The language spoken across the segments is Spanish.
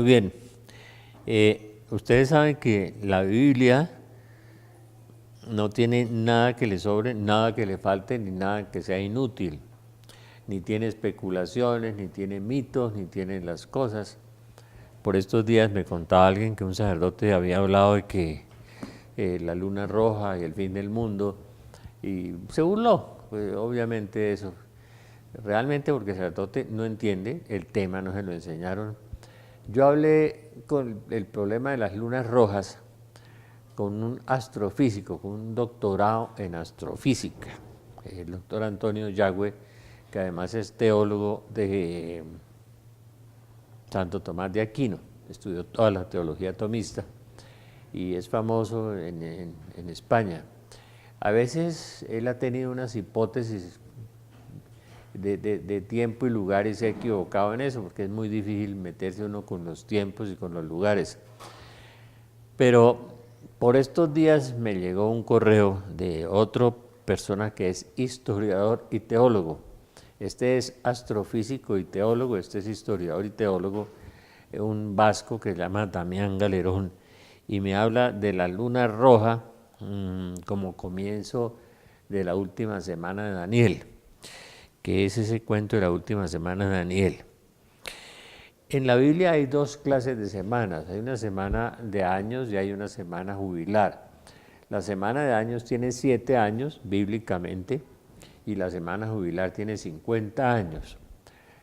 Muy bien. Ustedes saben que la Biblia no tiene nada que le sobre, nada que le falte, ni nada que sea inútil. Ni tiene especulaciones, ni tiene mitos, ni tiene las cosas. Por estos días me contaba alguien que un sacerdote había hablado de que la luna roja y el fin del mundo, y se burló, pues, obviamente eso. Realmente porque el sacerdote no entiende el tema, no se lo enseñaron. Yo hablé con el problema de las lunas rojas con un astrofísico, con un doctorado en astrofísica, el doctor Antonio Yagüe, que además es teólogo de Santo Tomás de Aquino, estudió toda la teología tomista y es famoso en España. A veces él ha tenido unas hipótesis de tiempo y lugar y se ha equivocado en eso, porque es muy difícil meterse uno con los tiempos y con los lugares. Pero por estos días me llegó un correo de otra persona que es historiador y teólogo. Este es astrofísico y teólogo, este es historiador y teólogo, un vasco que se llama Damián Galerón, y me habla de la luna roja como comienzo de la última semana de Daniel, que es ese cuento de la última semana de Daniel. En la Biblia hay dos clases de semanas, hay una semana de años y hay una semana jubilar. La semana de años tiene 7 años bíblicamente y la semana jubilar tiene 50 años.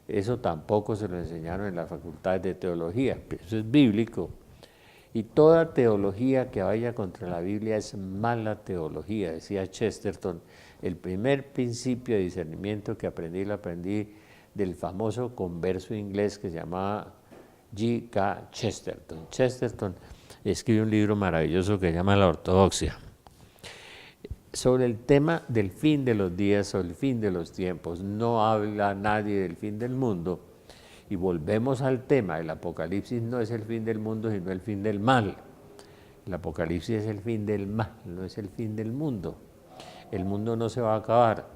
Eso tampoco se lo enseñaron en las facultades de teología, pero eso es bíblico. Y toda teología que vaya contra la Biblia es mala teología, decía Chesterton. El primer principio de discernimiento que aprendí, lo aprendí del famoso converso inglés que se llamaba G.K. Chesterton. Chesterton escribe un libro maravilloso que se llama La Ortodoxia, sobre el tema del fin de los días, sobre el fin de los tiempos. No habla nadie del fin del mundo. Y volvemos al tema, el Apocalipsis no es el fin del mundo, sino el fin del mal. El Apocalipsis es el fin del mal, no es el fin del mundo. El mundo no se va a acabar.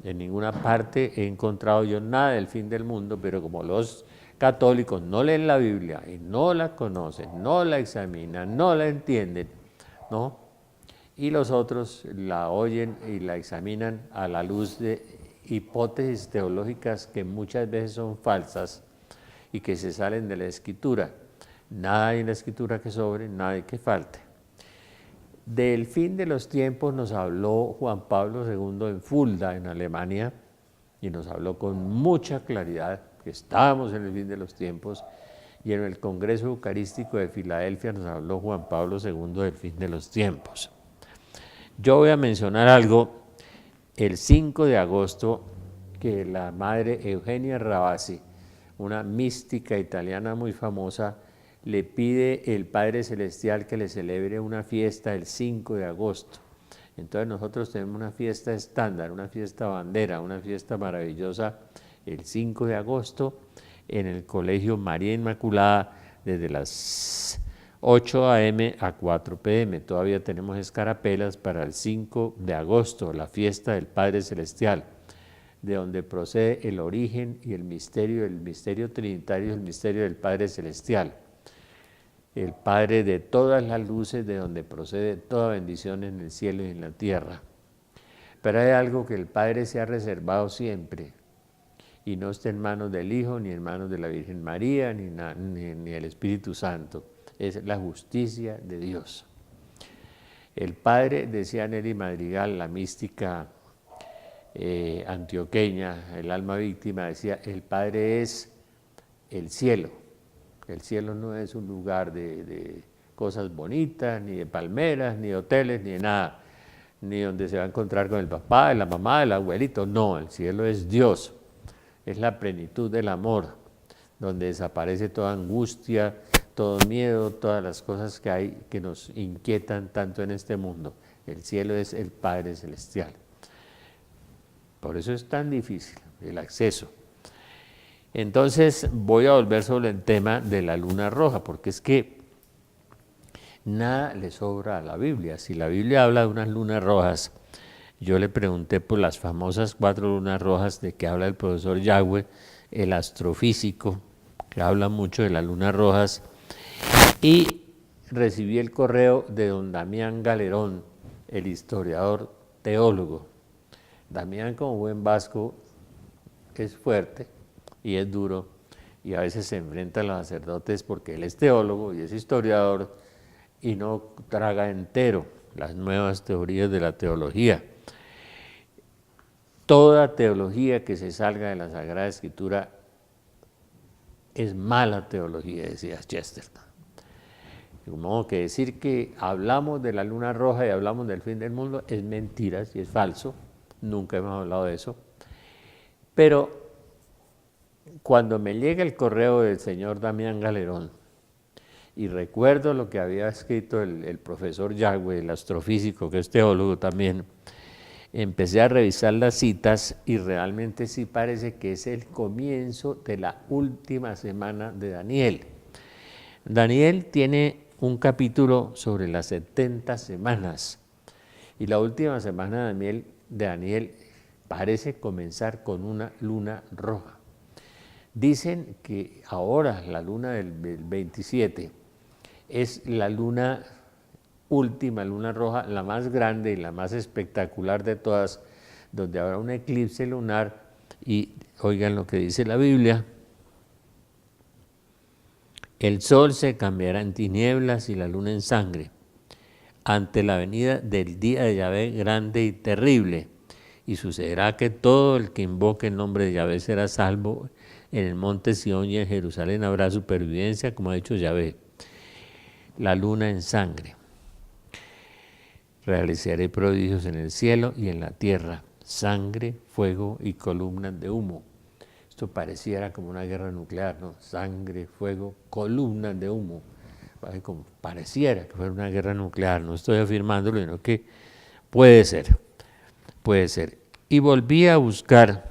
En ninguna parte he encontrado yo nada del fin del mundo, pero como los católicos no leen la Biblia y no la conocen, no la examinan, no la entienden, ¿no? Y los otros la oyen y la examinan a la luz de hipótesis teológicas que muchas veces son falsas y que se salen de la Escritura. Nada hay en la Escritura que sobre, nada hay que falte. Del fin de los tiempos nos habló Juan Pablo II en Fulda, en Alemania, y nos habló con mucha claridad que estábamos en el fin de los tiempos, y en el Congreso Eucarístico de Filadelfia nos habló Juan Pablo II del fin de los tiempos. Yo voy a mencionar algo, el 5 de agosto, que la madre Eugenia Ravasi, una mística italiana muy famosa, le pide el Padre Celestial que le celebre una fiesta el 5 de agosto. Entonces nosotros tenemos una fiesta estándar, una fiesta bandera, una fiesta maravillosa el 5 de agosto en el Colegio María Inmaculada desde las 8 a.m. a 4 p.m. Todavía tenemos escarapelas para el 5 de agosto, la fiesta del Padre Celestial, de donde procede el origen y el misterio trinitario, el misterio del Padre Celestial. El Padre de todas las luces, de donde procede toda bendición en el cielo y en la tierra. Pero hay algo que el Padre se ha reservado siempre, y no está en manos del Hijo, ni en manos de la Virgen María, ni el Espíritu Santo. Es la justicia de Dios. El Padre, decía Nelly Madrigal, la mística antioqueña, el alma víctima, decía, el Padre es el cielo. El cielo no es un lugar de cosas bonitas, ni de palmeras, ni de hoteles, ni de nada, ni donde se va a encontrar con el papá, la mamá, el abuelito. No, el cielo es Dios, es la plenitud del amor, donde desaparece toda angustia, todo miedo, todas las cosas que hay que nos inquietan tanto en este mundo. El cielo es el Padre Celestial. Por eso es tan difícil el acceso. Entonces voy a volver sobre el tema de la luna roja, porque es que nada le sobra a la Biblia. Si la Biblia habla de unas lunas rojas, yo le pregunté por las famosas 4 lunas rojas de que habla el profesor Yagüe, el astrofísico, que habla mucho de las lunas rojas, y recibí el correo de don Damián Galerón, el historiador teólogo. Damián, como buen vasco, es fuerte y es duro, y a veces se enfrenta a los sacerdotes porque él es teólogo y es historiador y no traga entero las nuevas teorías de la teología. Toda teología que se salga de la Sagrada Escritura es mala teología, decía Chesterton. De modo que decir que hablamos de la luna roja y hablamos del fin del mundo es mentira y es falso. Nunca hemos hablado de eso. Pero cuando me llega el correo del señor Damián Galerón y recuerdo lo que había escrito el profesor Yagüe, el astrofísico, que es teólogo también, empecé a revisar las citas y realmente sí parece que es el comienzo de la última semana de Daniel. Daniel tiene un capítulo sobre las 70 semanas y la última semana de Daniel parece comenzar con una luna roja. Dicen que ahora la luna del 27 es la luna última, luna roja, la más grande y la más espectacular de todas, donde habrá un eclipse lunar y oigan lo que dice la Biblia: el sol se cambiará en tinieblas y la luna en sangre, ante la venida del día de Yahvé grande y terrible. Y sucederá que todo el que invoque el nombre de Yahvé será salvo. En el monte Sión y en Jerusalén habrá supervivencia, como ha dicho Yahvé. La luna en sangre. Realizaré prodigios en el cielo y en la tierra, sangre, fuego y columnas de humo. Esto pareciera como una guerra nuclear, ¿no? Sangre, fuego, columnas de humo. Como pareciera que fuera una guerra nuclear, no estoy afirmándolo, sino que puede ser, puede ser. Y volví a buscar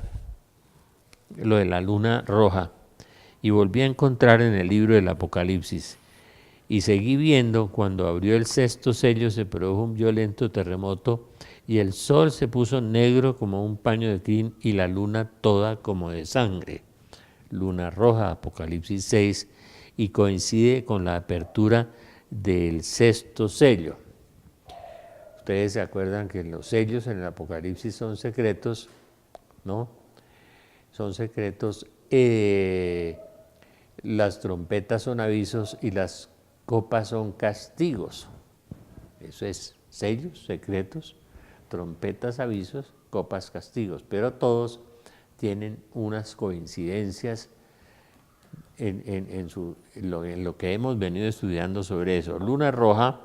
lo de la luna roja y volví a encontrar en el libro del Apocalipsis. Y seguí viendo, cuando abrió el sexto sello se produjo un violento terremoto y el sol se puso negro como un paño de crin y la luna toda como de sangre. Luna roja, Apocalipsis 6, y coincide con la apertura del sexto sello. Ustedes se acuerdan que los sellos en el Apocalipsis son secretos, ¿no? Son secretos. Las trompetas son avisos y las copas son castigos. Eso es, sellos, secretos, trompetas, avisos, copas, castigos. Pero todos tienen unas coincidencias en lo que hemos venido estudiando sobre eso. Luna roja,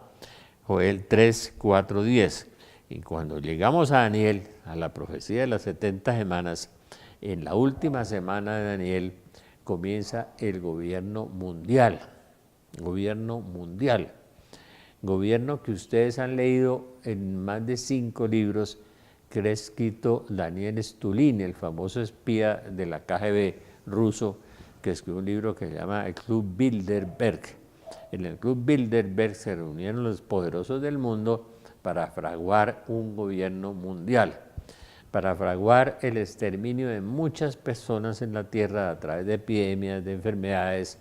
Joel 3, 4, 10. Y cuando llegamos a Daniel, a la profecía de las 70 semanas, en la última semana de Daniel comienza el gobierno mundial. Gobierno que ustedes han leído en más de 5 libros que ha escrito Daniel Stulin, el famoso espía de la KGB ruso, que escribió un libro que se llama el Club Bilderberg. En el Club Bilderberg se reunieron los poderosos del mundo para fraguar un gobierno mundial, para fraguar el exterminio de muchas personas en la tierra a través de epidemias, de enfermedades,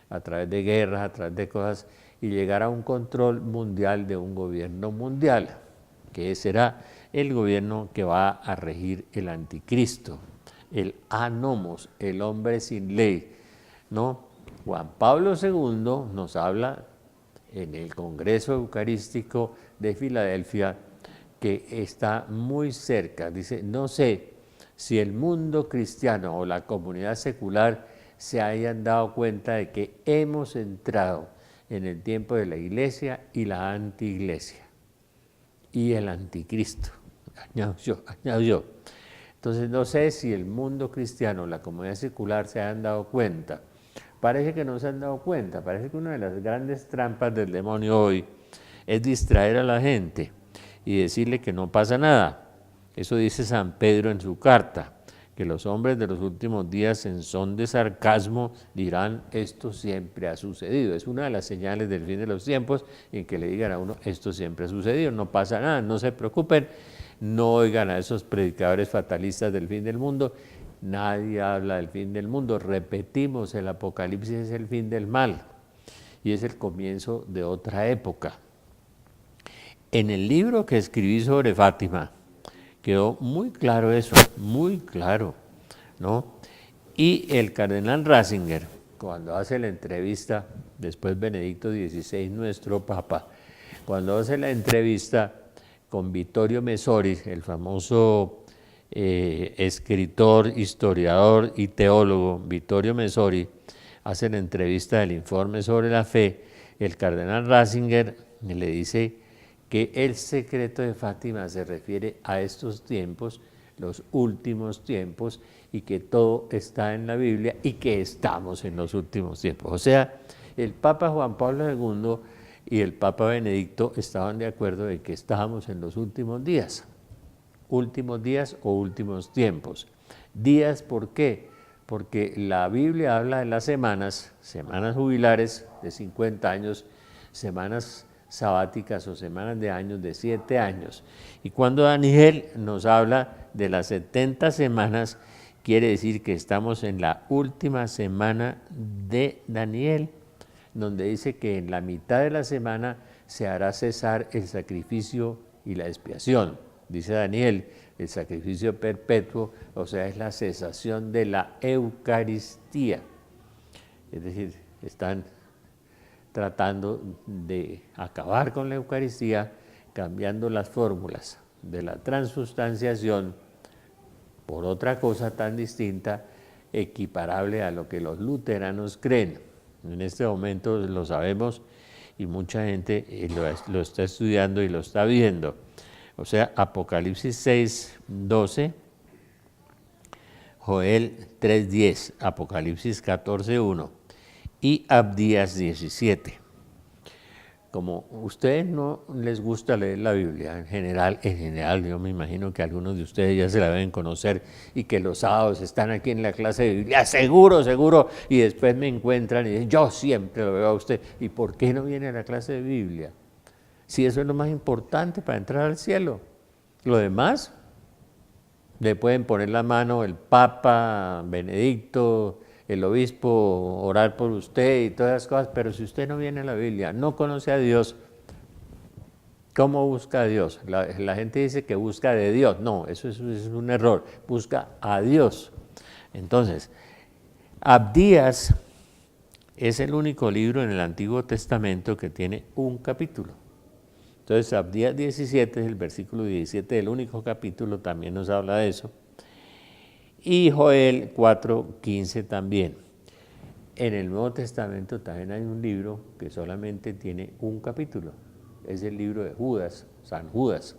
a través de guerras, a través de cosas, y llegar a un control mundial de un gobierno mundial, que será el gobierno que va a regir el anticristo, el anomos, el hombre sin ley, ¿no? Juan Pablo II nos habla en el Congreso Eucarístico de Filadelfia que está muy cerca. Dice, no sé si el mundo cristiano o la comunidad secular se hayan dado cuenta de que hemos entrado en el tiempo de la iglesia y la antiiglesia y el anticristo, añado yo. Entonces no sé si el mundo cristiano o la comunidad secular se han dado cuenta. Parece que no se han dado cuenta, parece que una de las grandes trampas del demonio hoy es distraer a la gente y decirle que no pasa nada. Eso dice San Pedro en su carta, que los hombres de los últimos días en son de sarcasmo dirán esto siempre ha sucedido. Es una de las señales del fin de los tiempos en que le digan a uno esto siempre ha sucedido, no pasa nada, no se preocupen, no oigan a esos predicadores fatalistas del fin del mundo Nadie habla del fin del mundo. Repetimos, el Apocalipsis es el fin del mal y es el comienzo de otra época. En el libro que escribí sobre Fátima quedó muy claro eso, muy claro, ¿no? Y el cardenal Ratzinger, cuando hace la entrevista, después Benedicto XVI, nuestro Papa, cuando hace la entrevista con Vittorio Messori, el famoso escritor, historiador y teólogo Vittorio Messori, hace la entrevista del informe sobre la fe, el cardenal Ratzinger le dice que el secreto de Fátima se refiere a estos tiempos, los últimos tiempos, y que todo está en la Biblia y que estamos en los últimos tiempos. O sea, el Papa Juan Pablo II y el Papa Benedicto estaban de acuerdo de que estábamos en los últimos días o últimos tiempos. Días, ¿por qué? Porque la Biblia habla de las semanas jubilares de 50 años, semanas sabáticas o semanas de años de 7 años. Y cuando Daniel nos habla de las 70 semanas, quiere decir que estamos en la última semana de Daniel, donde dice que en la mitad de la semana se hará cesar el sacrificio y la expiación. Dice Daniel, el sacrificio perpetuo, o sea, es la cesación de la Eucaristía. Es decir, están tratando de acabar con la Eucaristía, cambiando las fórmulas de la transustanciación por otra cosa tan distinta, equiparable a lo que los luteranos creen. En este momento lo sabemos y mucha gente lo está estudiando y lo está viendo. O sea, Apocalipsis 6, 12, Joel 3, 10, Apocalipsis 14, 1 y Abdías 17. Como a ustedes no les gusta leer la Biblia, en general yo me imagino que algunos de ustedes ya se la deben conocer y que los sábados están aquí en la clase de Biblia, seguro, y después me encuentran y dicen, yo siempre lo veo a usted, ¿y por qué no viene a la clase de Biblia? Si eso es lo más importante para entrar al cielo. Lo demás, le pueden poner la mano el Papa, Benedicto, el obispo, orar por usted y todas esas cosas, pero si usted no viene a la Biblia, no conoce a Dios, ¿cómo busca a Dios? La gente dice que busca de Dios, no, eso es un error, busca a Dios. Entonces, Abdías es el único libro en el Antiguo Testamento que tiene un capítulo. Entonces, Abdías 17, el versículo 17 del único capítulo, también nos habla de eso. Y Joel 4:15 también. En el Nuevo Testamento también hay un libro que solamente tiene un capítulo. Es el libro de Judas, San Judas,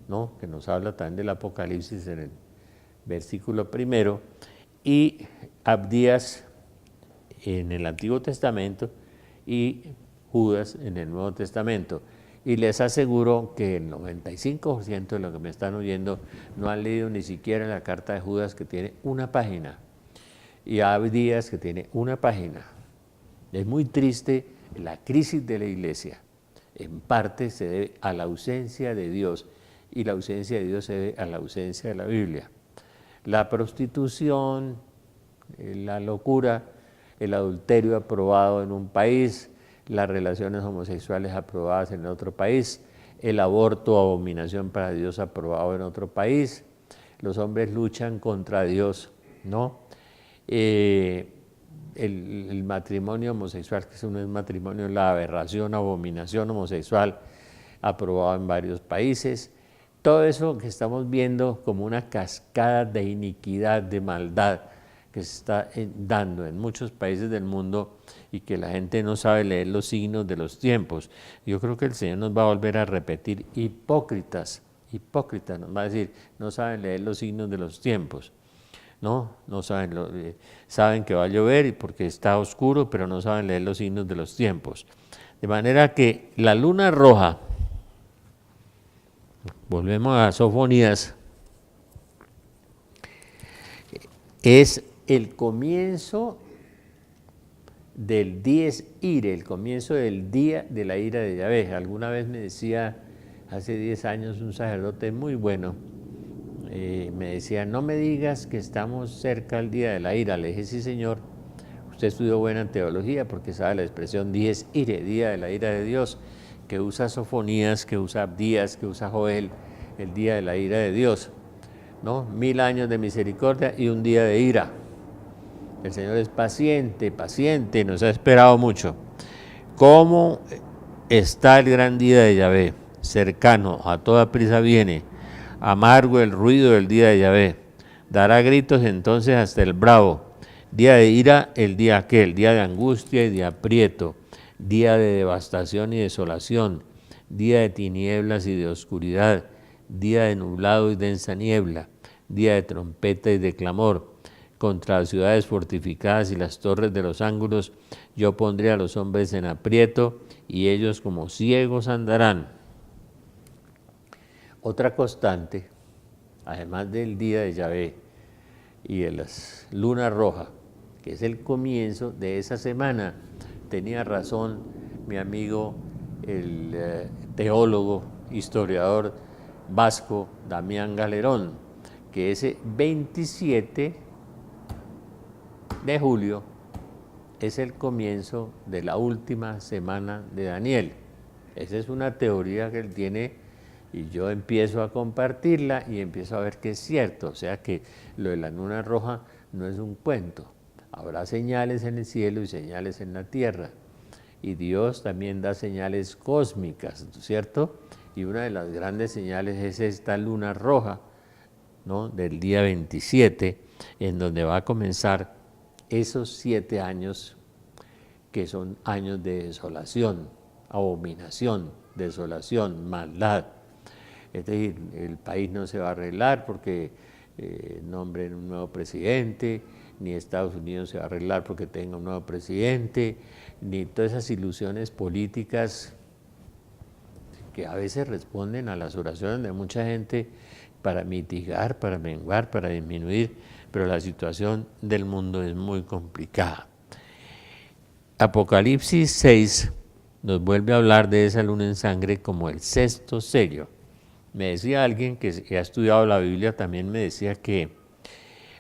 ¿no? Que nos habla también del Apocalipsis en el versículo 1. Y Abdías en el Antiguo Testamento y Judas en el Nuevo Testamento. Y les aseguro que el 95% de los que me están oyendo no han leído ni siquiera la carta de Judas, que tiene una página, y Abdías, que tiene una página. Es muy triste la crisis de la iglesia. En parte se debe a la ausencia de Dios, y la ausencia de Dios se debe a la ausencia de la Biblia. La prostitución, la locura, el adulterio aprobado en un país, las relaciones homosexuales aprobadas en otro país, el aborto, abominación para Dios, aprobado en otro país. Los hombres luchan contra Dios, ¿no? El matrimonio homosexual, que no es matrimonio, la aberración, abominación homosexual, aprobado en varios países. Todo eso que estamos viendo como una cascada de iniquidad, de maldad, que se está dando en muchos países del mundo y que la gente no sabe leer los signos de los tiempos. Yo creo que el Señor nos va a volver a repetir, hipócritas, nos va a decir, no saben leer los signos de los tiempos. No saben, saben que va a llover porque está oscuro, pero no saben leer los signos de los tiempos. De manera que la luna roja, volvemos a Sofonías, es el comienzo del dies ire, el comienzo del día de la ira de Yahvé. Alguna vez me decía, hace 10 años, un sacerdote muy bueno, me decía, no me digas que estamos cerca del día de la ira. Le dije, sí señor, usted estudió buena teología porque sabe la expresión dies ire, día de la ira de Dios, que usa Sofonías, que usa Abdías, que usa Joel, el día de la ira de Dios, ¿no? 1000 años de misericordia y un día de ira. El Señor es paciente, paciente, nos ha esperado mucho. ¿Cómo está el gran día de Yahvé? Cercano, a toda prisa viene, amargo el ruido del día de Yahvé. Dará gritos entonces hasta el bravo. Día de ira, el día aquel, día de angustia y de aprieto, día de devastación y desolación, día de tinieblas y de oscuridad, día de nublado y densa niebla, día de trompeta y de clamor. Contra las ciudades fortificadas y las torres de los ángulos, yo pondré a los hombres en aprieto, y ellos como ciegos andarán. Otra constante, además del día de Yahvé y de las lunas rojas, que es el comienzo de esa semana, tenía razón mi amigo, el teólogo, historiador vasco, Damián Galerón, que ese 27 de julio es el comienzo de la última semana de Daniel. Esa es una teoría que él tiene y yo empiezo a compartirla y empiezo a ver que es cierto. O sea que lo de la luna roja no es un cuento. Habrá señales en el cielo y señales en la tierra. Y Dios también da señales cósmicas, ¿cierto? Y una de las grandes señales es esta luna roja, ¿no? Del día 27, en donde va a comenzar esos 7 años que son años de desolación, abominación, desolación, maldad. Es decir, el país no se va a arreglar porque nombren un nuevo presidente, ni Estados Unidos se va a arreglar porque tenga un nuevo presidente, ni todas esas ilusiones políticas que a veces responden a las oraciones de mucha gente para mitigar, para menguar, para disminuir, pero la situación del mundo es muy complicada. Apocalipsis 6 nos vuelve a hablar de esa luna en sangre como el sexto sello. Me decía alguien que ha estudiado la Biblia, también me decía que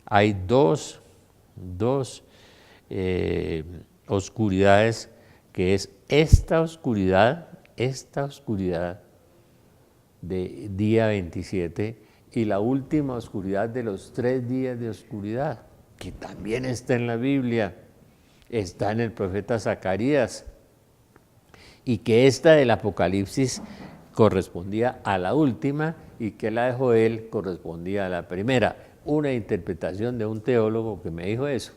hay dos oscuridades, que es esta oscuridad de día 27 y la última oscuridad de los 3 días de oscuridad, que también está en la Biblia, está en el profeta Zacarías, y que esta del Apocalipsis correspondía a la última y que la de Joel correspondía a la primera. Una interpretación de un teólogo que me dijo eso.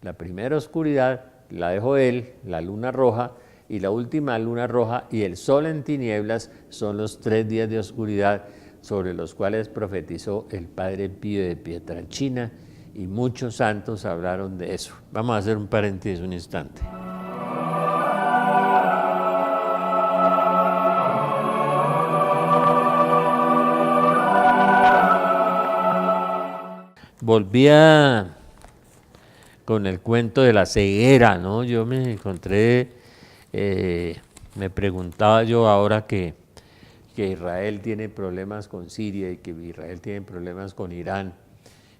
La primera oscuridad, la de Joel, la luna roja, y la última luna roja y el sol en tinieblas son los 3 días de oscuridad sobre los cuales profetizó el Padre Pío de Pietrelcina, y muchos santos hablaron de eso. Vamos a hacer un paréntesis un instante. Volvía con el cuento de la ceguera, ¿no? Yo me encontré, me preguntaba yo ahora que Israel tiene problemas con Siria y que Israel tiene problemas con Irán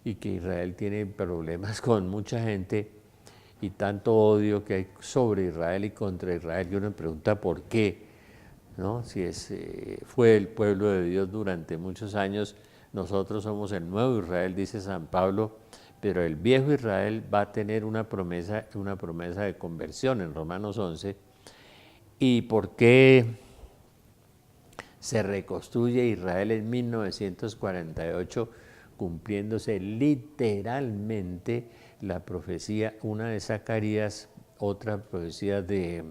y que Israel tiene problemas con mucha gente y tanto odio que hay sobre Israel y contra Israel, que uno me pregunta por qué, ¿no? Si fue el pueblo de Dios durante muchos años, nosotros somos el nuevo Israel, dice San Pablo, pero el viejo Israel va a tener una promesa de conversión en Romanos 11. ¿Y por qué se reconstruye Israel en 1948, cumpliéndose literalmente la profecía, una de Zacarías, otra profecía de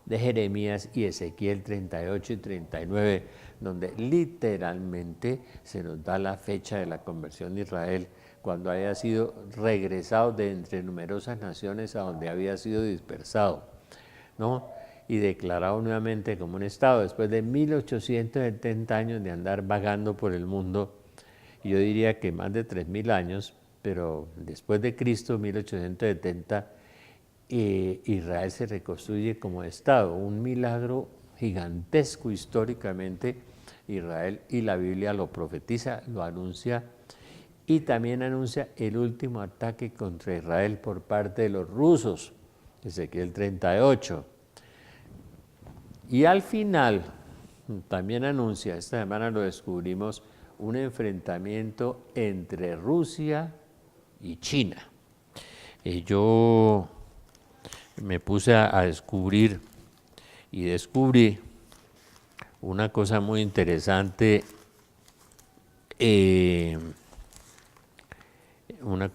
Jeremías y Ezequiel 38 y 39, donde literalmente se nos da la fecha de la conversión de Israel, cuando haya sido regresado de entre numerosas naciones a donde había sido dispersado, ¿no? Y declarado nuevamente como un Estado, después de 1870 años de andar vagando por el mundo, yo diría que más de 3000 años, pero después de Cristo, 1870, Israel se reconstruye como Estado, un milagro gigantesco históricamente, Israel, y la Biblia lo profetiza, lo anuncia, y también anuncia el último ataque contra Israel por parte de los rusos, Ezequiel 38. Y al final también anuncia, esta semana lo descubrimos, un enfrentamiento entre Rusia y China. Y yo me puse a descubrir y descubrí una cosa muy interesante, en una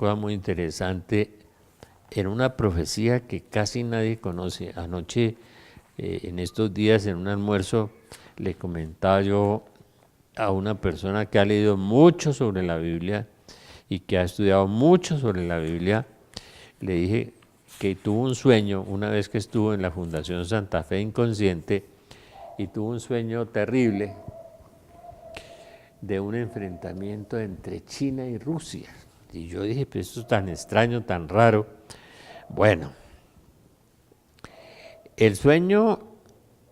profecía que casi nadie conoce. Anoche, en estos días, en un almuerzo, le comentaba yo a una persona que ha leído mucho sobre la Biblia y que ha estudiado mucho sobre la Biblia, le dije que tuvo un sueño una vez que estuvo en la Fundación Santa Fe Inconsciente, y tuvo un sueño terrible de un enfrentamiento entre China y Rusia. Y yo dije, pues esto es tan extraño, tan raro. Bueno, el sueño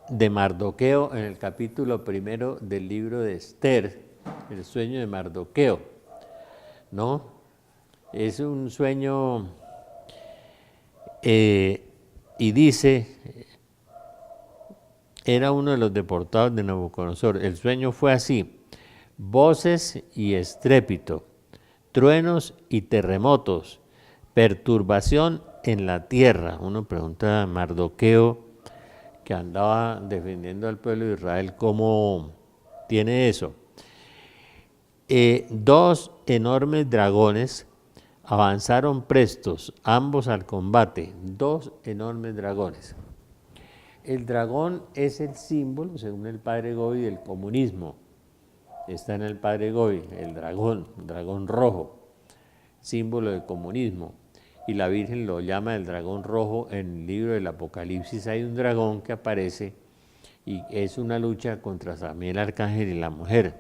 de Mardoqueo en el capítulo 1 del libro de Esther, el sueño de Mardoqueo, ¿no? Es un sueño y dice, era uno de los deportados de Nabucodonosor. El sueño fue así: voces y estrépito, truenos y terremotos, perturbación en la tierra. Uno pregunta a Mardoqueo, que andaba defendiendo al pueblo de Israel, ¿cómo tiene eso? Dos enormes dragones avanzaron prestos, ambos al combate. Dos enormes dragones. El dragón es el símbolo, según el padre Goy, del comunismo. Está en el padre Goy, el dragón rojo, símbolo del comunismo. Y la Virgen lo llama el dragón rojo. En el libro del Apocalipsis hay un dragón que aparece y es una lucha contra Samiel Arcángel y la mujer.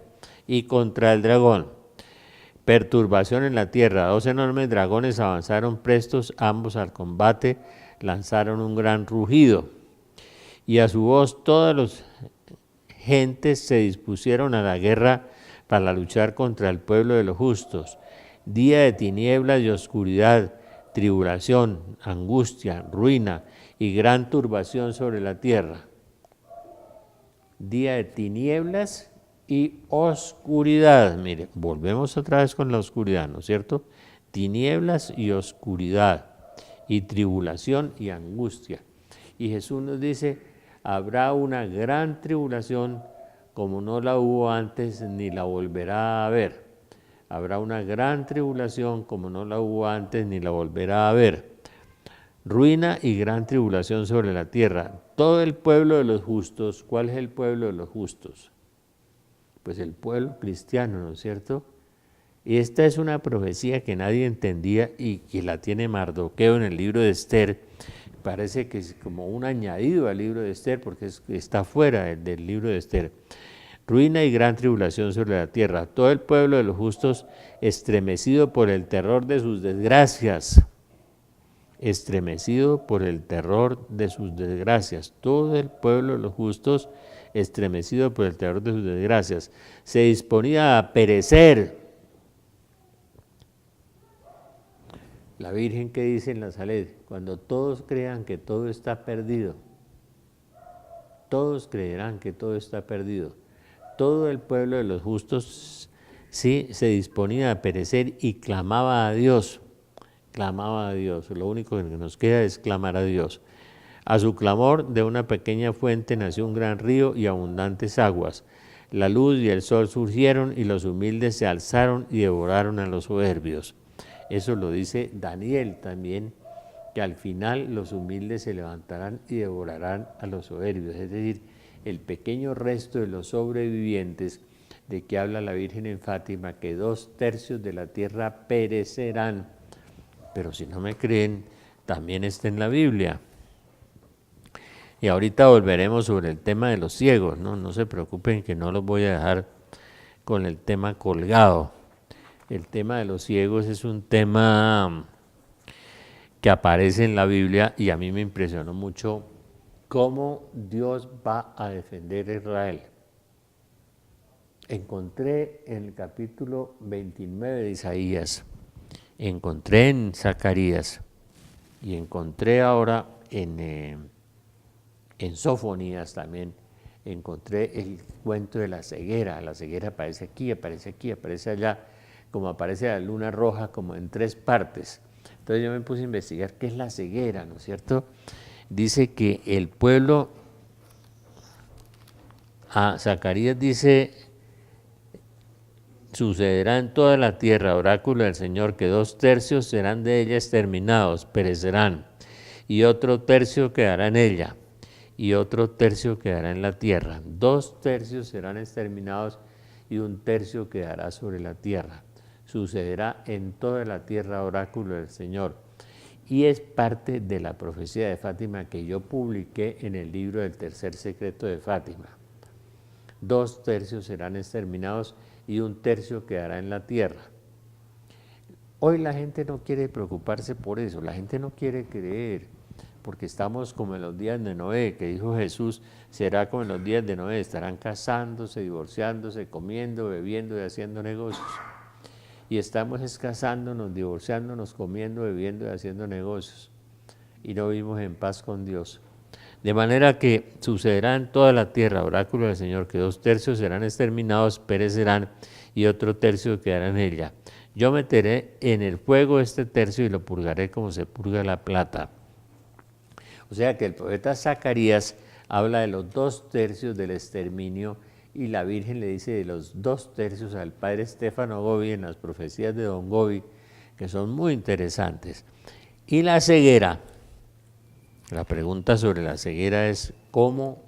Y contra el dragón, perturbación en la tierra. Dos enormes dragones avanzaron prestos, ambos al combate, lanzaron un gran rugido. Y a su voz todas las gentes se dispusieron a la guerra para luchar contra el pueblo de los justos. Día de tinieblas y oscuridad, tribulación, angustia, ruina y gran turbación sobre la tierra. Día de tinieblas y oscuridad. Mire, volvemos otra vez con la oscuridad, ¿no es cierto? Tinieblas y oscuridad, y tribulación y angustia. Y Jesús nos dice, habrá una gran tribulación como no la hubo antes ni la volverá a haber. Habrá una gran tribulación como no la hubo antes ni la volverá a haber. Ruina y gran tribulación sobre la tierra. Todo el pueblo de los justos. ¿Cuál es el pueblo de los justos? Pues el pueblo cristiano, ¿no es cierto? Y esta es una profecía que nadie entendía y que la tiene Mardoqueo en el libro de Esther. Parece que es como un añadido al libro de Esther, porque está fuera del libro de Esther. Ruina y gran tribulación sobre la tierra. Todo el pueblo de los justos estremecido por el terror de sus desgracias. Estremecido por el terror de sus desgracias. Todo el pueblo de los justos estremecido por el terror de sus desgracias. Se disponía a perecer. La Virgen, que dice en la Saled, cuando todos crean que todo está perdido, todos creerán que todo está perdido. Todo el pueblo de los justos sí se disponía a perecer y clamaba a Dios. Clamaba a Dios. Lo único que nos queda es clamar a Dios. A su clamor de una pequeña fuente nació un gran río y abundantes aguas. La luz y el sol surgieron y los humildes se alzaron y devoraron a los soberbios. Eso lo dice Daniel también, que al final los humildes se levantarán y devorarán a los soberbios. Es decir, el pequeño resto de los sobrevivientes de que habla la Virgen en Fátima, que 2/3 de la tierra perecerán. Pero si no me creen, también está en la Biblia. Y ahorita volveremos sobre el tema de los ciegos, ¿no? No se preocupen que no los voy a dejar con el tema colgado. El tema de los ciegos es un tema que aparece en la Biblia y a mí me impresionó mucho cómo Dios va a defender a Israel. encontré en el capítulo 29 de Isaías, encontré en Zacarías y encontré ahora en Sofonías también, encontré el cuento de la ceguera. La ceguera aparece aquí, aparece allá, como aparece la luna roja, como en 3 partes. Entonces yo me puse a investigar qué es la ceguera, ¿no es cierto? Dice que el pueblo, Zacarías dice, sucederá en toda la tierra, oráculo del Señor, que 2/3 serán de ella exterminados, perecerán, y otro tercio quedará en ella, y otro tercio quedará en la tierra. 2/3 serán exterminados y 1/3 quedará sobre la tierra. Sucederá en toda la tierra, oráculo del Señor. Y es parte de la profecía de Fátima que yo publiqué en el libro del tercer secreto de Fátima. 2/3 serán exterminados y 1/3 quedará en la tierra. Hoy la gente no quiere preocuparse por eso, la gente no quiere creer, porque estamos como en los días de Noé, que dijo Jesús, será como en los días de Noé, estarán casándose, divorciándose, comiendo, bebiendo y haciendo negocios. Y estamos casándonos, divorciándonos, comiendo, bebiendo y haciendo negocios. Y no vivimos en paz con Dios. De manera que sucederá en toda la tierra, oráculo del Señor, que 2/3 serán exterminados, perecerán, y otro tercio quedará en ella. Yo meteré en el fuego este tercio y lo purgaré como se purga la plata. O sea que el profeta Zacarías habla de los 2/3 del exterminio y la Virgen le dice de los 2/3 al padre Stefano Gobi en las profecías de Don Gobi, que son muy interesantes. Y la ceguera, la pregunta sobre la ceguera es ¿cómo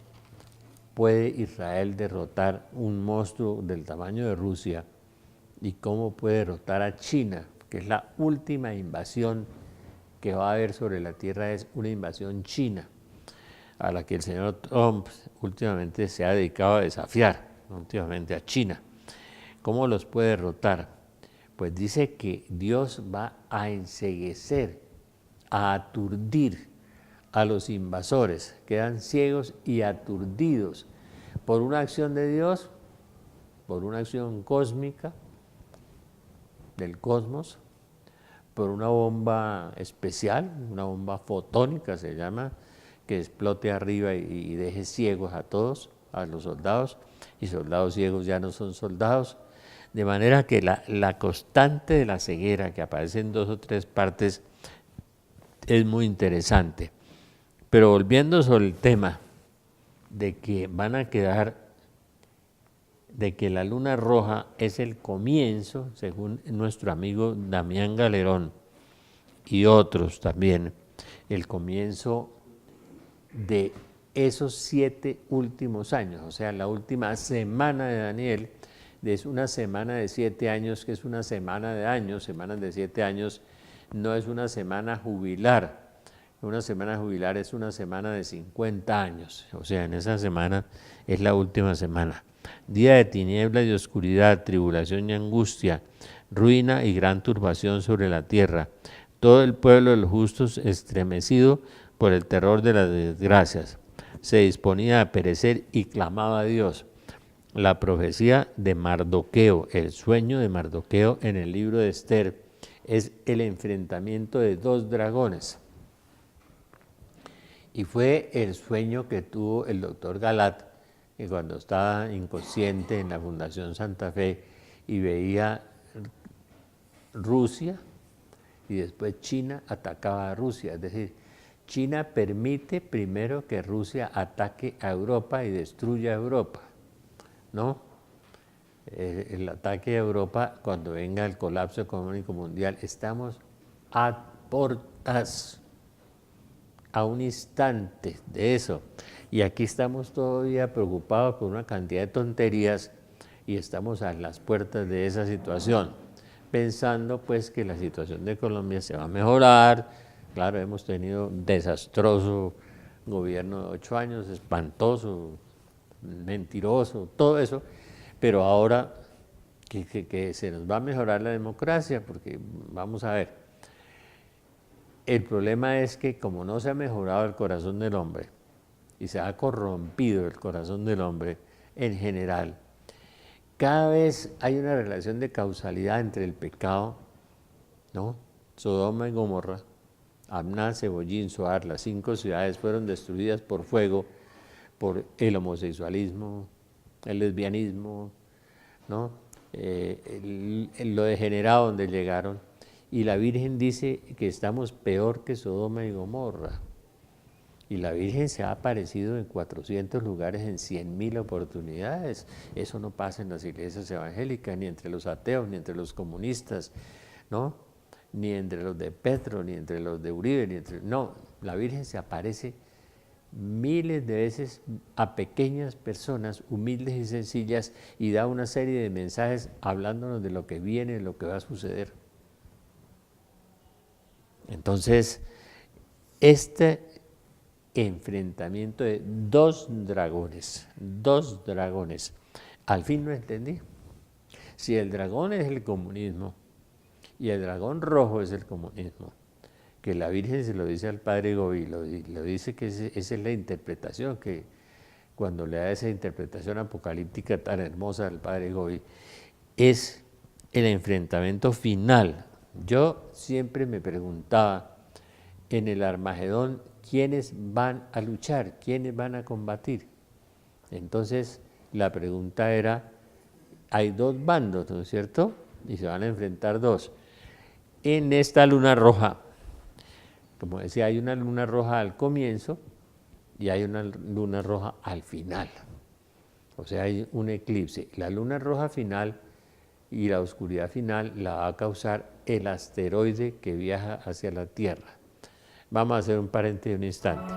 puede Israel derrotar un monstruo del tamaño de Rusia y cómo puede derrotar a China, que es la última invasión que va a haber sobre la tierra, es una invasión china, a la que el señor Trump últimamente se ha dedicado a desafiar, últimamente a China. ¿Cómo los puede derrotar? Pues dice que Dios va a enceguecer, a aturdir a los invasores, quedan ciegos y aturdidos por una acción de Dios, por una acción cósmica del cosmos, por una bomba especial, una bomba fotónica se llama, que explote arriba y deje ciegos a todos, a los soldados, y soldados ciegos ya no son soldados. De manera que la constante de la ceguera, que aparece en 2 o 3 partes, es muy interesante. Pero volviendo sobre el tema de que van a quedar, de que la luna roja es el comienzo, según nuestro amigo Damián Galerón y otros también, el comienzo de esos 7 últimos años, o sea, la última semana de Daniel, es una semana de 7 años, que es una semana de años, semanas de 7 años, no es una semana jubilar. Una semana jubilar es una semana de 50 años, o sea, en esa semana es la última semana. Día de tinieblas y oscuridad, tribulación y angustia, ruina y gran turbación sobre la tierra. Todo el pueblo de los justos estremecido por el terror de las desgracias. Se disponía a perecer y clamaba a Dios. La profecía de Mardoqueo, el sueño de Mardoqueo en el libro de Esther, es el enfrentamiento de 2 dragones. Y fue el sueño que tuvo el doctor Galat, que cuando estaba inconsciente en la Fundación Santa Fe y veía Rusia y después China atacaba a Rusia. Es decir, China permite primero que Rusia ataque a Europa y destruya a Europa, ¿no? El ataque a Europa, cuando venga el colapso económico mundial, estamos a portas, a un instante de eso. Y aquí estamos todavía preocupados por una cantidad de tonterías y estamos a las puertas de esa situación, pensando pues que la situación de Colombia se va a mejorar. Claro, hemos tenido un desastroso gobierno de 8 años, espantoso, mentiroso, todo eso, pero ahora que se nos va a mejorar la democracia, porque vamos a ver, el problema es que como no se ha mejorado el corazón del hombre y se ha corrompido el corazón del hombre en general, Cada vez hay una relación de causalidad entre el pecado, ¿no? Sodoma y Gomorra, Amná, Cebollín, Zoar, las 5 ciudades fueron destruidas por fuego, por el homosexualismo, el lesbianismo, ¿no? Lo degenerado donde llegaron. Y la Virgen dice que estamos peor que Sodoma y Gomorra. Y la Virgen se ha aparecido en 400 lugares en 100.000 oportunidades. Eso no pasa en las iglesias evangélicas, ni entre los ateos, ni entre los comunistas, ¿no? Ni entre los de Petro, ni entre los de Uribe, ni entre... No, la Virgen se aparece miles de veces a pequeñas personas humildes y sencillas y da una serie de mensajes hablándonos de lo que viene, de lo que va a suceder. Entonces, este enfrentamiento de dos dragones, al fin no entendí. Si el dragón es el comunismo y el dragón rojo es el comunismo, que la Virgen se lo dice al padre Gobi, lo dice que esa es la interpretación, que cuando le da esa interpretación apocalíptica tan hermosa al padre Gobi, es el enfrentamiento final. Yo siempre me preguntaba en el Armagedón, ¿quiénes van a luchar? ¿Quiénes van a combatir? Entonces la pregunta era, hay dos bandos, ¿no es cierto? Y se van a enfrentar dos. En esta luna roja, como decía, hay una luna roja al comienzo y hay una luna roja al final. O sea, hay un eclipse. La luna roja final y la oscuridad final la va a causar el asteroide que viaja hacia la Tierra. Vamos a hacer un paréntesis un instante.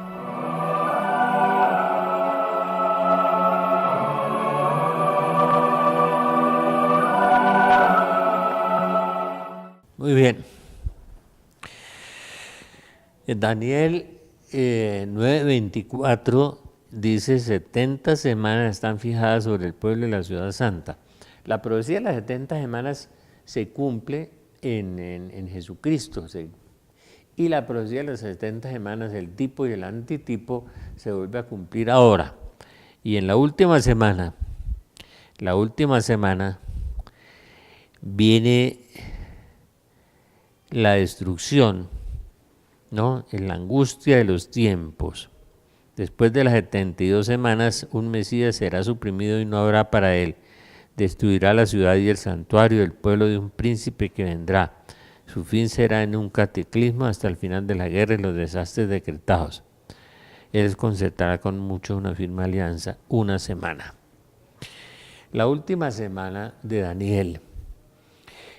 Muy bien. Daniel 9:24 dice 70 semanas están fijadas sobre el pueblo y la ciudad santa. La profecía de las 70 semanas se cumple en Jesucristo. Y la profecía de las 70 semanas, el tipo y el antitipo, se vuelve a cumplir ahora. Y en la última semana viene la destrucción, ¿no? En la angustia de los tiempos. Después de las 72 semanas, un Mesías será suprimido y no habrá para él. Destruirá la ciudad y el santuario, el pueblo de un príncipe que vendrá. Su fin será en un cataclismo hasta el final de la guerra y los desastres decretados. Él concertará con muchos una firme alianza, una semana. La última semana de Daniel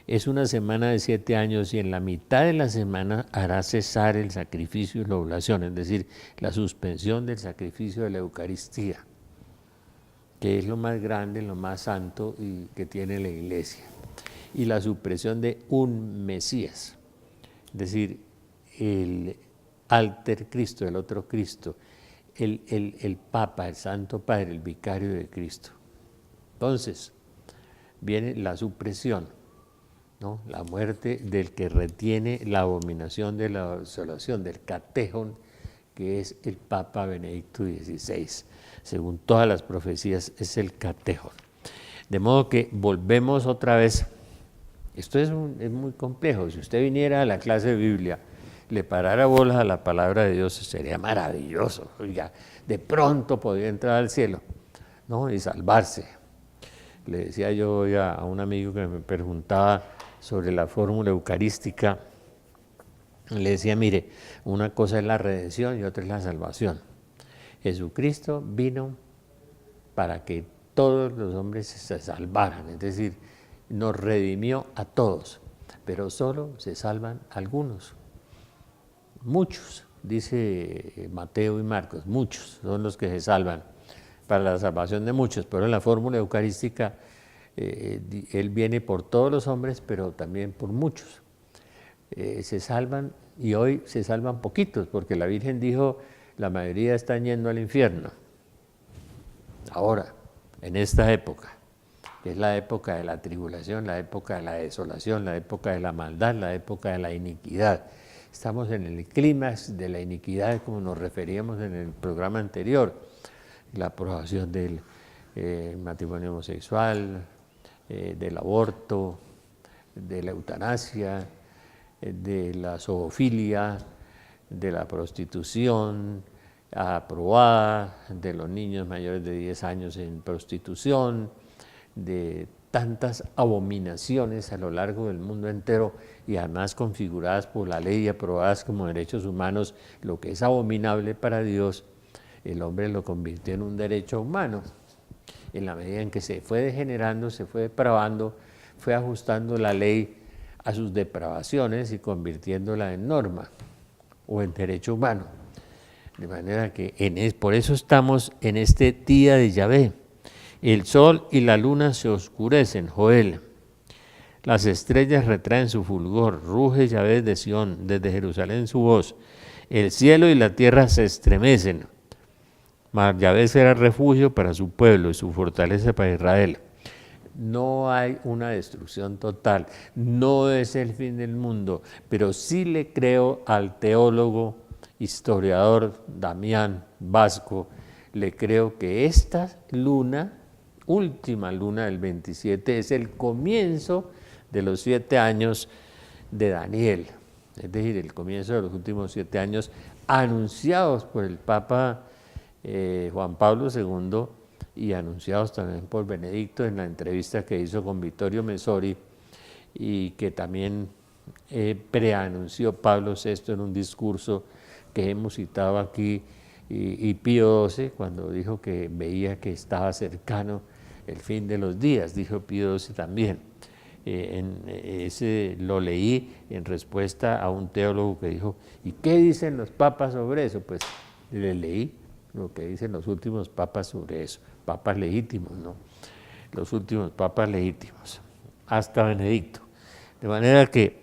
es una semana de 7 años y en la mitad de la semana hará cesar el sacrificio y la oblación, es decir, la suspensión del sacrificio de la Eucaristía, que es lo más grande, lo más santo y que tiene la Iglesia, y la supresión de un Mesías, es decir, el alter Cristo, el otro Cristo, el Papa, el Santo Padre, el vicario de Cristo. Entonces, viene la supresión, ¿no? La muerte del que retiene la abominación de la desolación, del catejón, que es el Papa Benedicto XVI. Según todas las profecías, es el catejón. De modo que volvemos otra vez. Esto es muy complejo. Si usted viniera a la clase de Biblia, le parara bolas a la palabra de Dios, sería maravilloso. Oiga, de pronto podría entrar al cielo, ¿no? Y salvarse. Le decía yo hoy a un amigo que me preguntaba sobre la fórmula eucarística, le decía, mire, una cosa es la redención y otra es la salvación. Jesucristo vino para que todos los hombres se salvaran, es decir, nos redimió a todos, pero solo se salvan algunos. Muchos, dice Mateo y Marcos, muchos son los que se salvan para la salvación de muchos, pero en la fórmula eucarística Él viene por todos los hombres, pero también por muchos. Se salvan y hoy se salvan poquitos, porque la Virgen dijo, la mayoría están yendo al infierno. Ahora, en esta época, que es la época de la tribulación, la época de la desolación, la época de la maldad, la época de la iniquidad. Estamos en el clímax de la iniquidad, como nos referíamos en el programa anterior, la aprobación del matrimonio homosexual, del aborto, de la eutanasia, de la zoofilia, de la prostitución aprobada, de los niños mayores de 10 años en prostitución, de tantas abominaciones a lo largo del mundo entero y además configuradas por la ley y aprobadas como derechos humanos. Lo que es abominable para Dios, el hombre lo convirtió en un derecho humano. En la medida en que se fue degenerando, se fue depravando, fue ajustando la ley a sus depravaciones y convirtiéndola en norma o en derecho humano. De manera que por eso estamos en este día de Yahvé. El sol y la luna se oscurecen, Joel. Las estrellas retraen su fulgor, ruge Yahvé de Sión, desde Jerusalén su voz. El cielo y la tierra se estremecen. Mas Yahvé será refugio para su pueblo y su fortaleza para Israel. No hay una destrucción total, no es el fin del mundo, pero sí le creo al teólogo, historiador Damián Vasco, le creo que esta luna, última luna del 27, es el comienzo de los 7 años de Daniel, es decir, el comienzo de los últimos 7 años anunciados por el Papa Juan Pablo II y anunciados también por Benedicto en la entrevista que hizo con Vittorio Messori y que también preanunció Pablo VI en un discurso que hemos citado aquí y Pío XII cuando dijo que veía que estaba cercano el fin de los días, dijo Pío XII también. Ese lo leí en respuesta a un teólogo que dijo, ¿y qué dicen los papas sobre eso? Pues le leí lo que dicen los últimos papas sobre eso, papas legítimos, ¿no? Los últimos papas legítimos, hasta Benedicto. De manera que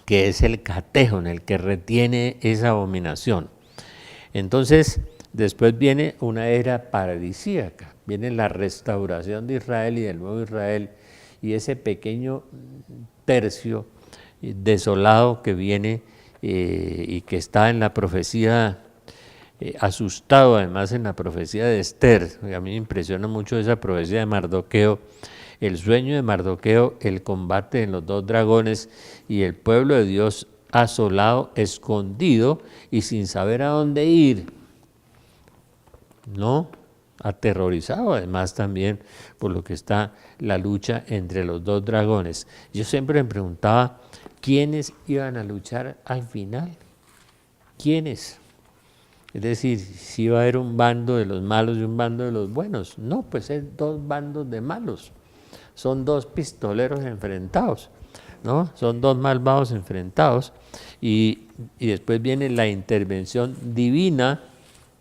es el catejón el que retiene esa abominación. Entonces, después viene una era paradisíaca, viene la restauración de Israel y del nuevo Israel, y ese pequeño tercio desolado que viene y que está en la profecía, asustado además en la profecía de Esther. A mí me impresiona mucho esa profecía de Mardoqueo, el sueño de Mardoqueo, el combate en los 2 dragones y el pueblo de Dios asolado, escondido y sin saber a dónde ir, ¿no? Aterrorizado además también por lo que está la lucha entre los 2 dragones. Yo siempre me preguntaba, ¿quiénes iban a luchar al final? ¿Quiénes? Es decir, si iba a haber un bando de los malos y un bando de los buenos. No, pues es 2 bandos de malos. Son 2 pistoleros enfrentados, ¿no? Son 2 malvados enfrentados. Y después viene la intervención divina,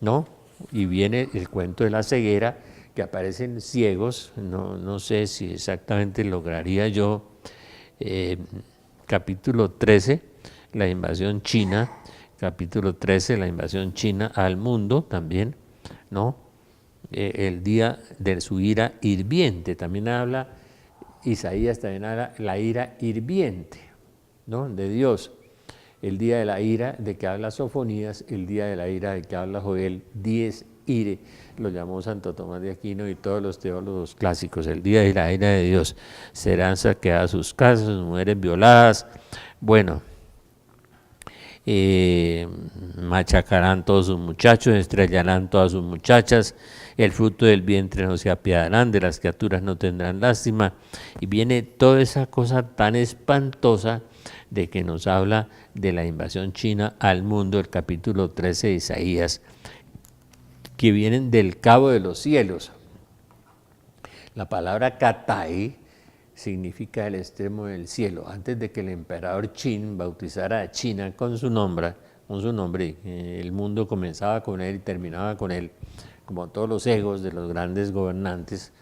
¿no? Y viene el cuento de la ceguera, que aparecen ciegos. No sé si exactamente lograría yo. Capítulo 13, la invasión china. Capítulo 13, la invasión china al mundo también, ¿no? El día de su ira hirviente, también habla, Isaías también habla la ira hirviente, ¿no? De Dios. El día de la ira de que habla Sofonías, el día de la ira de que habla Joel, 10 ire, lo llamó Santo Tomás de Aquino y todos los teólogos clásicos. El día de la ira de Dios, serán saqueadas sus casas, sus mujeres violadas, bueno, machacarán todos sus muchachos, estrellarán todas sus muchachas, el fruto del vientre no se apiadarán, de las criaturas no tendrán lástima, y viene toda esa cosa tan espantosa de que nos habla de la invasión china al mundo, el capítulo 13 de Isaías, que vienen del cabo de los cielos. La palabra Katai significa el extremo del cielo. Antes de que el emperador Qin bautizara a China con su nombre, el mundo comenzaba con él y terminaba con él, como todos los egos de los grandes gobernantes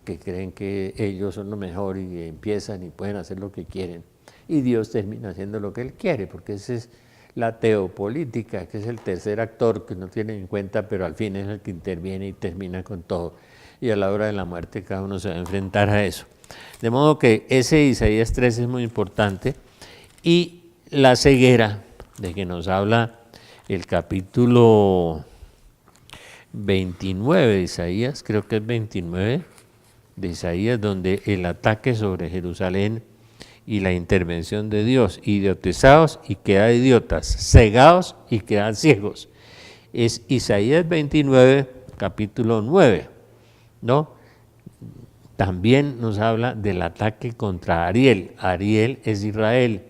que creen que ellos son lo mejor y empiezan y pueden hacer lo que quieren. Y Dios termina haciendo lo que Él quiere, porque esa es la teopolítica, que es el tercer actor que no tiene en cuenta, pero al fin es el que interviene y termina con todo. Y a la hora de la muerte cada uno se va a enfrentar a eso. De modo que ese Isaías 13 es muy importante. Y la ceguera, de que nos habla el capítulo 29 de Isaías, creo que es 29, de Isaías, donde el ataque sobre Jerusalén y la intervención de Dios, idiotizados y quedan idiotas, cegados y quedan ciegos. Es Isaías 29, capítulo 9, ¿no? También nos habla del ataque contra Ariel. Ariel es Israel,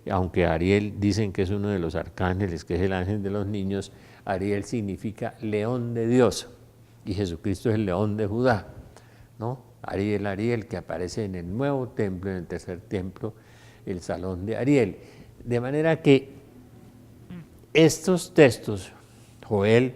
aunque Ariel dicen que es uno de los arcángeles, que es el ángel de los niños. Ariel significa león de Dios y Jesucristo es el león de Judá, ¿no? Ariel, Ariel, que aparece en el nuevo templo, en el tercer templo, el salón de Ariel. De manera que estos textos, Joel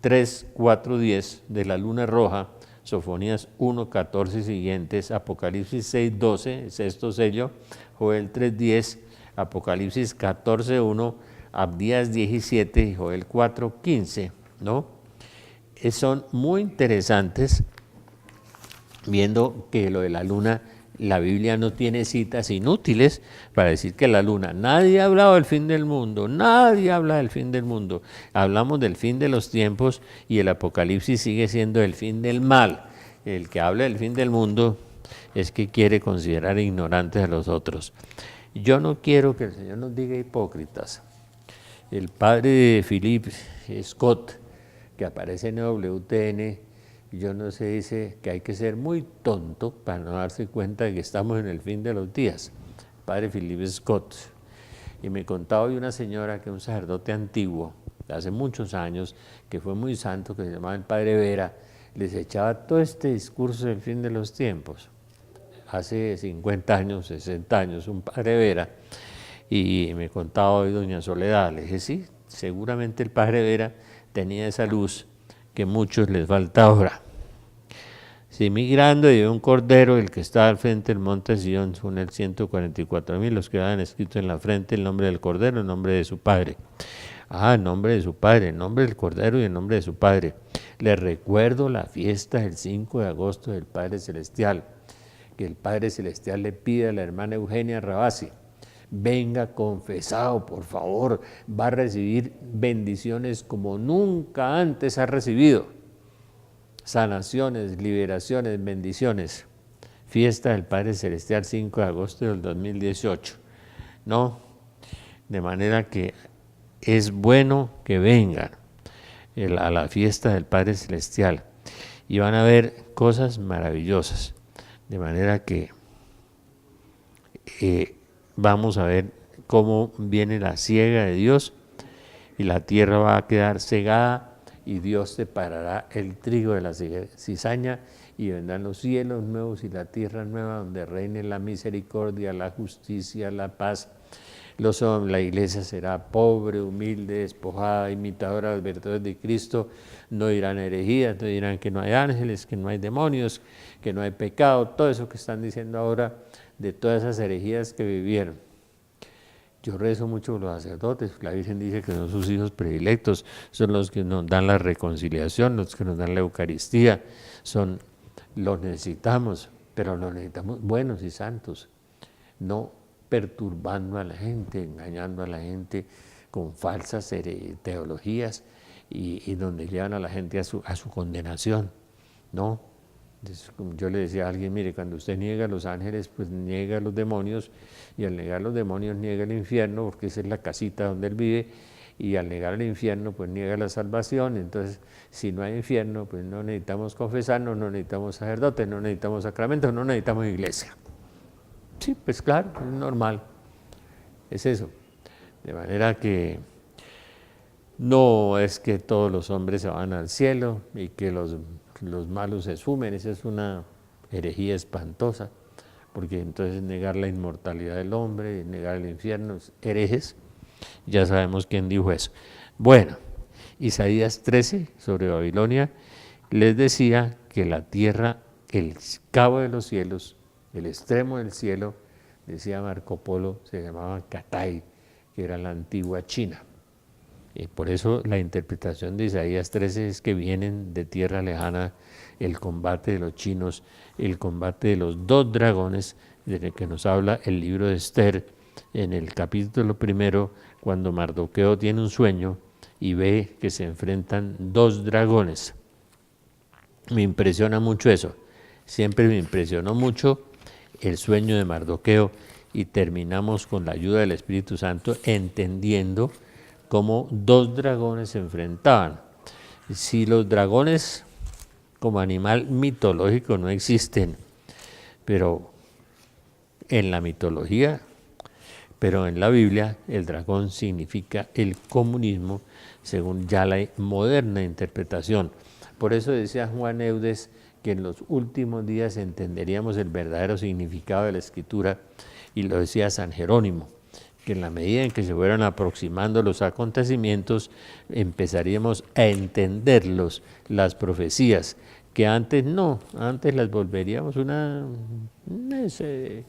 3, 4, 10, de la luna roja, Sofonías 1, 14 y siguientes, Apocalipsis 6, 12, el sexto sello, Joel 3, 10, Apocalipsis 14, 1, Abdías 17 y Joel 4, 15, ¿no? Son muy interesantes, viendo que lo de la luna, la Biblia no tiene citas inútiles para decir que la luna, nadie ha hablado del fin del mundo, nadie habla del fin del mundo, hablamos del fin de los tiempos y el Apocalipsis sigue siendo el fin del mal. El que habla del fin del mundo es que quiere considerar ignorantes a los otros. Yo no quiero que el Señor nos diga hipócritas. El padre de Philip Scott, que aparece en WTN, yo no sé, dice que hay que ser muy tonto para no darse cuenta de que estamos en el fin de los días. Padre Philip Scott. Y me contaba hoy una señora, que es un sacerdote antiguo, de hace muchos años, que fue muy santo, que se llamaba el Padre Vera, les echaba todo este discurso del fin de los tiempos. Hace 50 años, 60 años, un Padre Vera. Y me contaba hoy doña Soledad, le dije, sí, seguramente el Padre Vera tenía esa luz que a muchos les falta ahora. Si migrando y ve un cordero, el que está al frente del monte Sion, son el 144,000, los que van escrito en la frente el nombre del cordero, el nombre de su padre. El nombre de su padre, el nombre del cordero y el nombre de su padre. Les recuerdo la fiesta del 5 de agosto del Padre Celestial, que el Padre Celestial le pide a la hermana Eugenia Rabasi, venga confesado, por favor, va a recibir bendiciones como nunca antes ha recibido. Sanaciones, liberaciones, bendiciones. Fiesta del Padre Celestial, 5 de agosto del 2018. ¿No? De manera que es bueno que vengan a la fiesta del Padre Celestial y van a ver cosas maravillosas. De manera que vamos a ver cómo viene la siega de Dios y la tierra va a quedar cegada y Dios separará el trigo de la cizaña y vendrán los cielos nuevos y la tierra nueva donde reine la misericordia, la justicia, la paz. La iglesia será pobre, humilde, despojada, imitadora de las virtudes de Cristo. No dirán herejías, no dirán que no hay ángeles, que no hay demonios, que no hay pecado, todo eso que están diciendo ahora de todas esas herejías que vivieron. Yo rezo mucho por los sacerdotes, la Virgen dice que son sus hijos predilectos, son los que nos dan la reconciliación, los que nos dan la Eucaristía, los necesitamos, pero los necesitamos buenos y santos, no perturbando a la gente, engañando a la gente con falsas teologías y donde llevan a la gente a su condenación, ¿no? Como yo le decía a alguien, mire, cuando usted niega a los ángeles, pues niega a los demonios, y al negar a los demonios niega el infierno, porque esa es la casita donde él vive, y al negar el infierno, pues niega la salvación. Entonces, si no hay infierno, pues no necesitamos confesarnos, no necesitamos sacerdotes, no necesitamos sacramentos, no necesitamos iglesia. Sí, pues claro, es normal, es eso. De manera que no es que todos los hombres se van al cielo y que los malos se esfumen, esa es una herejía espantosa, porque entonces negar la inmortalidad del hombre, negar el infierno, herejes, ya sabemos quién dijo eso. Bueno, Isaías 13 sobre Babilonia les decía que la tierra, el cabo de los cielos, el extremo del cielo, decía Marco Polo, se llamaba Catay, que era la antigua China. Y por eso la interpretación de Isaías 13 es que vienen de tierra lejana el combate de los chinos, el combate de los dos dragones, de que nos habla el libro de Esther en el capítulo 1, cuando Mardoqueo tiene un sueño y ve que se enfrentan dos dragones. Me impresiona mucho eso. Siempre me impresionó mucho el sueño de Mardoqueo y terminamos con la ayuda del Espíritu Santo entendiendo cómo dos dragones se enfrentaban. Si los dragones como animal mitológico no existen, pero en la mitología, pero en la Biblia el dragón significa el comunismo según ya la moderna interpretación. Por eso decía Juan Eudes que en los últimos días entenderíamos el verdadero significado de la Escritura, y lo decía San Jerónimo, que en la medida en que se fueran aproximando los acontecimientos, empezaríamos a entenderlos, las profecías, que antes no, antes las volveríamos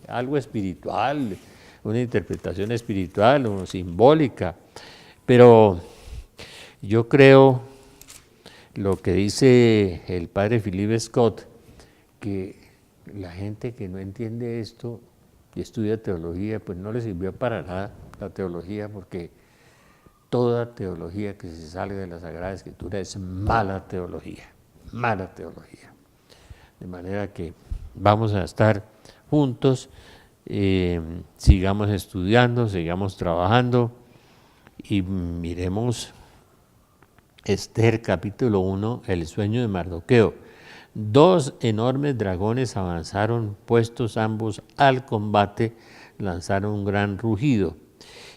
algo espiritual, una interpretación espiritual o simbólica. Pero yo creo lo que dice el padre Philip Scott, que la gente que no entiende esto y estudia teología, pues no le sirvió para nada la teología, porque toda teología que se sale de la Sagrada Escritura es mala teología, mala teología. De manera que vamos a estar juntos, sigamos estudiando, sigamos trabajando y miremos Esther capítulo 1, el sueño de Mardoqueo. Dos enormes dragones avanzaron, puestos ambos al combate, lanzaron un gran rugido,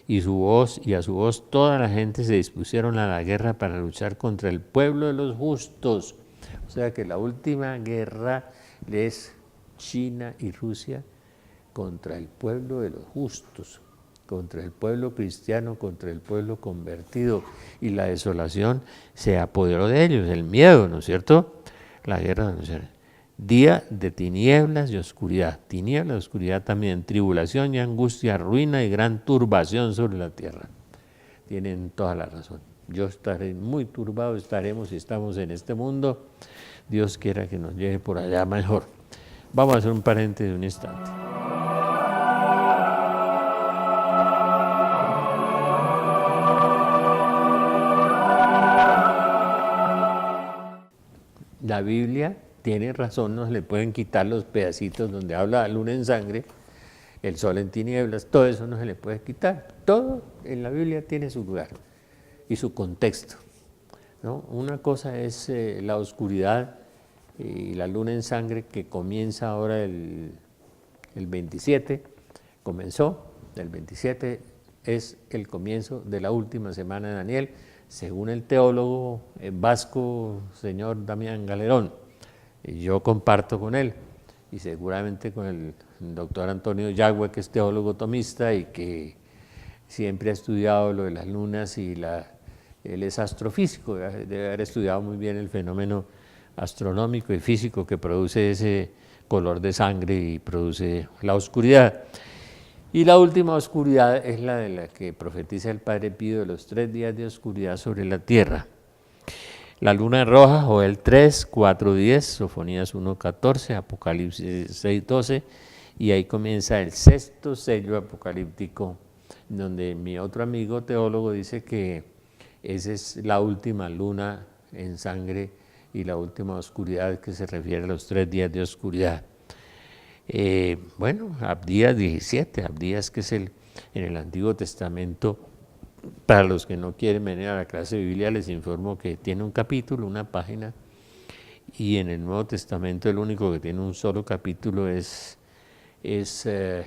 y a su voz toda la gente se dispusieron a la guerra para luchar contra el pueblo de los justos. O sea que la última guerra es China y Rusia contra el pueblo de los justos, contra el pueblo cristiano, contra el pueblo convertido, y la desolación se apoderó de ellos, el miedo, ¿no es cierto? La guerra, día de tinieblas y oscuridad también, tribulación y angustia, ruina y gran turbación sobre la tierra. Tienen toda la razón. Yo estaré muy turbado, estaremos si estamos en este mundo. Dios quiera que nos lleve por allá mejor. Vamos a hacer un paréntesis de un instante. La Biblia tiene razón, no se le pueden quitar los pedacitos donde habla la luna en sangre, el sol en tinieblas, todo eso no se le puede quitar. Todo en la Biblia tiene su lugar y su contexto, ¿no? Una cosa es la oscuridad y la luna en sangre, que comienza ahora el 27, comenzó, el 27 es el comienzo de la última semana de Daniel, según el teólogo vasco señor Damián Galerón. Yo comparto con él y seguramente con el doctor Antonio Yagüe, que es teólogo tomista y que siempre ha estudiado lo de las lunas, y él es astrofísico, debe haber estudiado muy bien el fenómeno astronómico y físico que produce ese color de sangre y produce la oscuridad. Y la última oscuridad es la de la que profetiza el Padre Pío, de los 3 días de oscuridad sobre la tierra. La luna roja, Joel 3, 4:10, Sofonías 1:14, Apocalipsis 6:12, y ahí comienza el 6º sello apocalíptico, donde mi otro amigo teólogo dice que esa es la última luna en sangre y la última oscuridad, que se refiere a los 3 días de oscuridad. Bueno, Abdías 17, Abdías, que es en el Antiguo Testamento. Para los que no quieren venir a la clase de Biblia, les informo que tiene un capítulo, una página, y en el Nuevo Testamento el único que tiene un solo capítulo es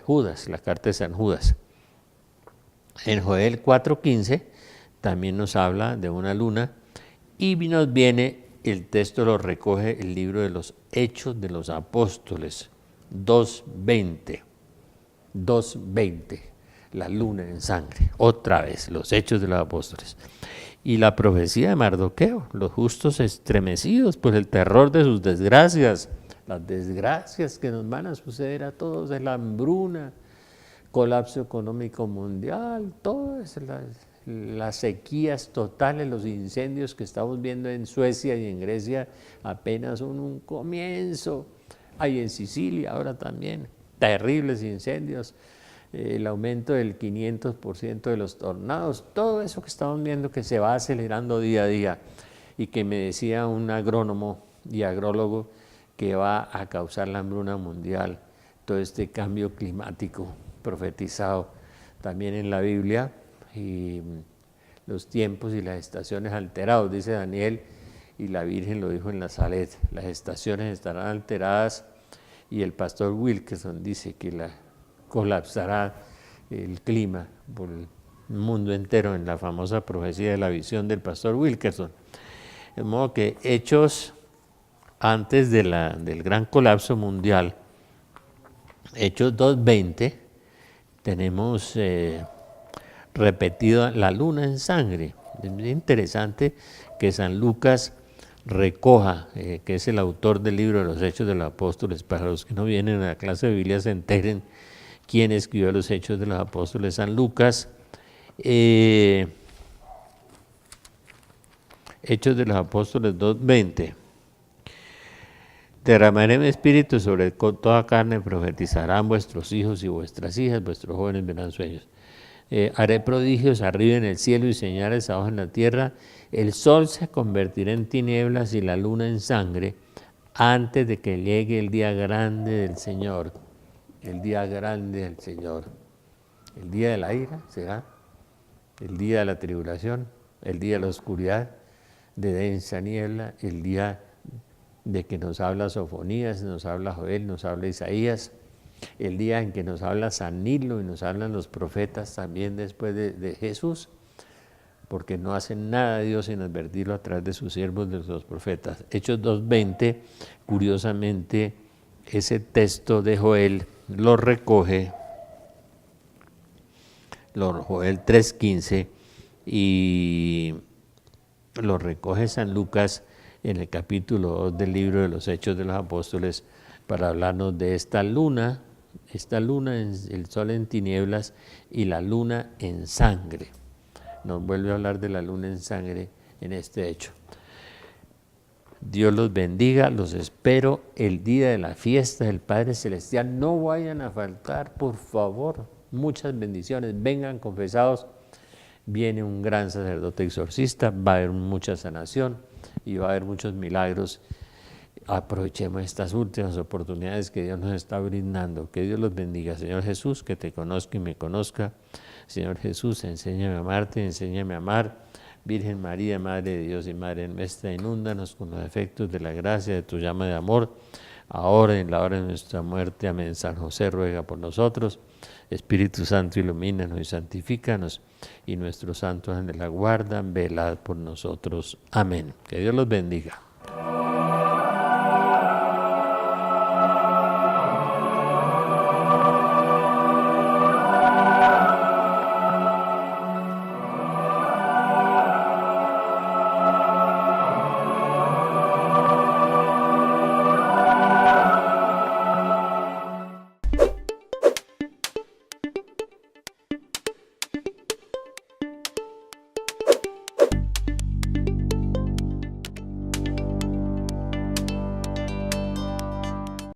Judas, la carta de San Judas. En Joel 4:15 también nos habla de una luna, y nos viene, el texto lo recoge el libro de los Hechos de los Apóstoles, 2:20, la luna en sangre, otra vez, los Hechos de los Apóstoles. Y la profecía de Mardoqueo, los justos estremecidos por el terror de sus desgracias, las desgracias que nos van a suceder a todos, la hambruna, colapso económico mundial, todas las sequías totales, los incendios que estamos viendo en Suecia y en Grecia apenas son un comienzo. Hay en Sicilia ahora también terribles incendios, el aumento del 500% de los tornados, todo eso que estamos viendo que se va acelerando día a día, y que me decía un agrónomo y agrólogo que va a causar la hambruna mundial, todo este cambio climático profetizado también en la Biblia, y los tiempos y las estaciones alterados, dice Daniel, y la Virgen lo dijo en la Salet, las estaciones estarán alteradas, y el pastor Wilkerson dice que colapsará el clima por el mundo entero en la famosa profecía de la visión del pastor Wilkerson. De modo que Hechos, antes del gran colapso mundial, Hechos 2:20, tenemos repetido la luna en sangre. Es interesante que San Lucas recoja, que es el autor del libro de los Hechos de los Apóstoles, para los que no vienen a la clase de Biblia se enteren quién escribió los Hechos de los Apóstoles. San Lucas, Hechos de los Apóstoles 2:20. Derramaré mi espíritu sobre toda carne, profetizarán vuestros hijos y vuestras hijas, vuestros jóvenes verán sueños. Haré prodigios arriba en el cielo y señales abajo en la tierra. El sol se convertirá en tinieblas y la luna en sangre antes de que llegue el día grande del Señor. El día grande del Señor. El día de la ira será el día de la tribulación, el día de la oscuridad, de densa niebla, el día de que nos habla Sofonías, nos habla Joel, nos habla Isaías, el día en que nos habla San Nilo y nos hablan los profetas también después de Jesús, porque no hacen nada Dios sin advertirlo a través de sus siervos, de los profetas. Hechos 2:20, curiosamente, ese texto de Joel lo recoge Joel 3:15 y lo recoge San Lucas en el capítulo 2 del libro de los Hechos de los Apóstoles para hablarnos de esta luna, el sol en tinieblas y la luna en sangre. Nos vuelve a hablar de la luna en sangre en este hecho. Dios los bendiga, los espero el día de la fiesta del Padre Celestial. No vayan a faltar, por favor. Muchas bendiciones, vengan confesados. Viene un gran sacerdote exorcista, va a haber mucha sanación y va a haber muchos milagros. Aprovechemos estas últimas oportunidades que Dios nos está brindando. Que Dios los bendiga. Señor Jesús, que te conozca y me conozca. Señor Jesús, enséñame a amarte, enséñame a amar. Virgen María, Madre de Dios y Madre nuestra, inúndanos con los efectos de la gracia de tu llama de amor, ahora y en la hora de nuestra muerte. Amén. San José ruega por nosotros. Espíritu Santo, ilumínanos y santifícanos, y nuestros santos ángeles la guardan, velad por nosotros. Amén. Que Dios los bendiga.